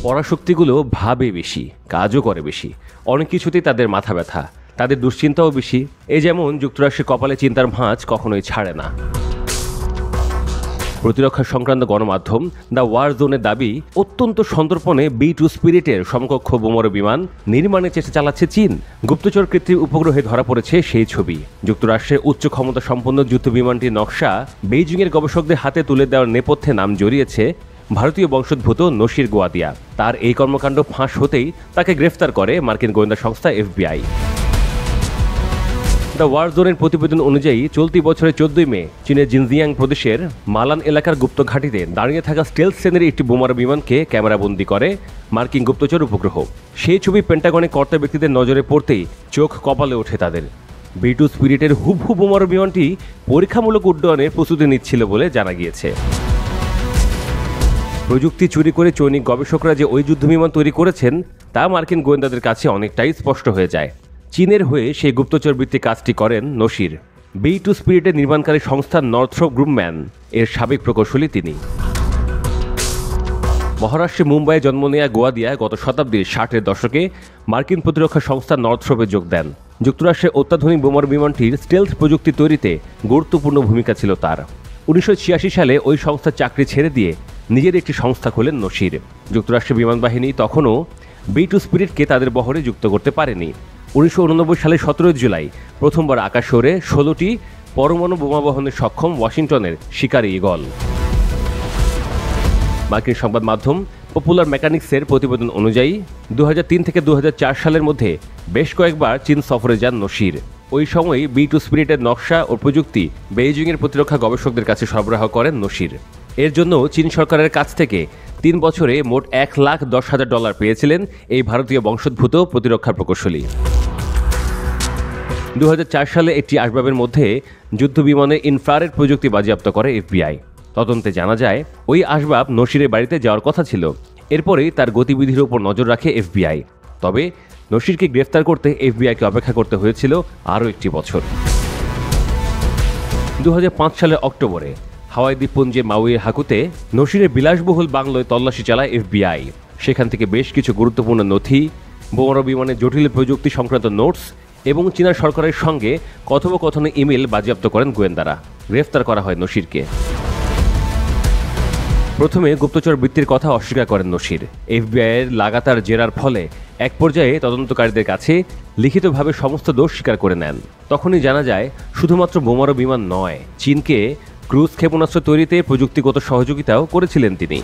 পরাশক্তিগুলো ভাবে বেশি, কাজও করে বেশি, অনেক কিছুতেই তাদের মাথা ব্যথা, তাদের দুশ্চিন্তাও বেশি। যেমন যুক্তরাষ্ট্রের কপালে চিন্তার ভাঁজ কখনোই ছাড়ে না। প্রতিরক্ষা সংক্রান্ত গণমাধ্যম দ্য ওয়ার জোনের দাবি, অত্যন্ত সন্তর্পণে B-2 স্পিরিটের সমকক্ষ বোমারু বিমান নির্মাণের চেষ্টা চালাচ্ছে চীন। গুপ্তচর কৃত্রিম উপগ্রহে ধরা পড়েছে সেই ছবি। যুক্তরাষ্ট্রের উচ্চ ক্ষমতা সম্পন্ন যুদ্ধ বিমানটির নকশা বেইজিংয়ের গবেষকদের হাতে তুলে দেওয়ার নেপথ্যে নাম জড়িয়েছে ভারতীয় বংশোদ্ভূত নসির গোয়াদিয়া। তার এই কর্মকাণ্ড ফাঁস হতেই তাকে গ্রেফতার করে মার্কিন গোয়েন্দা সংস্থা FBI। দ্য ওয়ার জোনের প্রতিবেদন অনুযায়ী চলতি বছরের 14 মে চীনের জিনজিয়াং প্রদেশের মালান এলাকার গুপ্ত ঘাঁটিতে দাঁড়িয়ে থাকা স্টেলথ শ্রেণীর একটি বোমারু বিমানকে ক্যামেরাবন্দি করে মার্কিন গুপ্তচর উপগ্রহ। সেই ছবি পেন্টাগনের কর্তা ব্যক্তিদের নজরে পড়তেই চোখ কপালে ওঠে তাদের। B-2 স্পিরিটের হুবহু বোমারু বিমানটি পরীক্ষামূলক উড্ডয়নের প্রস্তুতি নিচ্ছিল বলে জানা গিয়েছে। প্রযুক্তি চুরি করে চৈনিক গবেষকরা যে ওই যুদ্ধবিমান তৈরি করেছেন তা মার্কিন গোয়েন্দাদের কাছে অনেকটাই স্পষ্ট হয়ে যায়। চীনের হয়ে সেই গুপ্তচর বৃত্তি কাজটি করেন নসির। B-2 স্পিরিটের নির্মাণকারী সংস্থা নর্থ্রপ গ্রুমম্যান এর সাবেক প্রকৌশলী তিনি। মহারাষ্ট্রের মুম্বাইয়ে জন্ম নেয়া গোয়াদিয়া গত শতাব্দীর 60-এর দশকে মার্কিন প্রতিরক্ষা সংস্থা নর্থ্রপে যোগ দেন। যুক্তরাষ্ট্রের অত্যাধুনিক বোমারু বিমানটির স্টেলথ প্রযুক্তি তৈরিতে গুরুত্বপূর্ণ ভূমিকা ছিল তার। 1986 সালে ওই সংস্থার চাকরি ছেড়ে দিয়ে নিজের একটি সংস্থা খোলেন নসির। যুক্তরাষ্ট্রের বিমান বাহিনী তখনও B-2 স্পিরিটকে তাদের বহরে যুক্ত করতে পারেনি। 1989 সালের 17 জুলাই প্রথমবার আকাশে ওড়ে 16টি পরমাণু বোমা বহনে সক্ষম ওয়াশিংটনের শিকারি ঈগল। মার্কিন সংবাদ মাধ্যম পপুলার মেকানিক্সের প্রতিবেদন অনুযায়ী 2003 থেকে 2004 সালের মধ্যে বেশ কয়েকবার চীন সফরে যান নসির। ওই সময় B-2 স্পিরিটের নকশা ও প্রযুক্তি বেইজিংয়ের প্রতিরক্ষা গবেষকদের কাছে সরবরাহ করেন নসির। এর জন্য চীন সরকারের কাছ থেকে 3 বছরে মোট $1,10,000 পেয়েছিলেন এই ভারতীয় বংশোদ্ভূত প্রতিরক্ষা প্রকৌশলী। 2004 সালে একটি আসবাবের মধ্যে যুদ্ধবিমানে ইনফ্রারেড প্রযুক্তি বাজেয়াপ্ত করে FBI। তদন্তে জানা যায় ওই আসবাব নসিরের বাড়িতে যাওয়ার কথা ছিল। এরপরেই তার গতিবিধির উপর নজর রাখে FBI। তবে নসিরকে গ্রেফতার করতে FBIকে অপেক্ষা করতে হয়েছিল আরও একটি বছর। 2005 সালের অক্টোবরে হাওয়াই দ্বীপপুঞ্জে মাউইয়ের হাকুতে নসিরের বিলাসবহুল বাংলোয় তল্লাশি চালায় FBI। সেখান থেকে বেশ কিছু গুরুত্বপূর্ণ নথি, বোমারু বিমানের জটিল প্রযুক্তি সংক্রান্ত নোটস এবং চীনা সরকারের সঙ্গে কথোপকথনে ইমেল বাজেয়াপ্ত করেন গোয়েন্দারা। গ্রেফতার করা হয় নসিরকে। প্রথমে গুপ্তচর বৃত্তির কথা অস্বীকার করেন নসির। FBI-এর লাগাতার জেরার ফলে এক পর্যায়ে তদন্তকারীদের কাছে লিখিতভাবে সমস্ত দোষ স্বীকার করে নেন। তখনই জানা যায় শুধুমাত্র বোমারু বিমান নয়, চীনকে ক্রুজ ক্ষেপণাস্ত্র তৈরিতে প্রযুক্তিগত সহযোগিতাও করেছিলেন তিনি।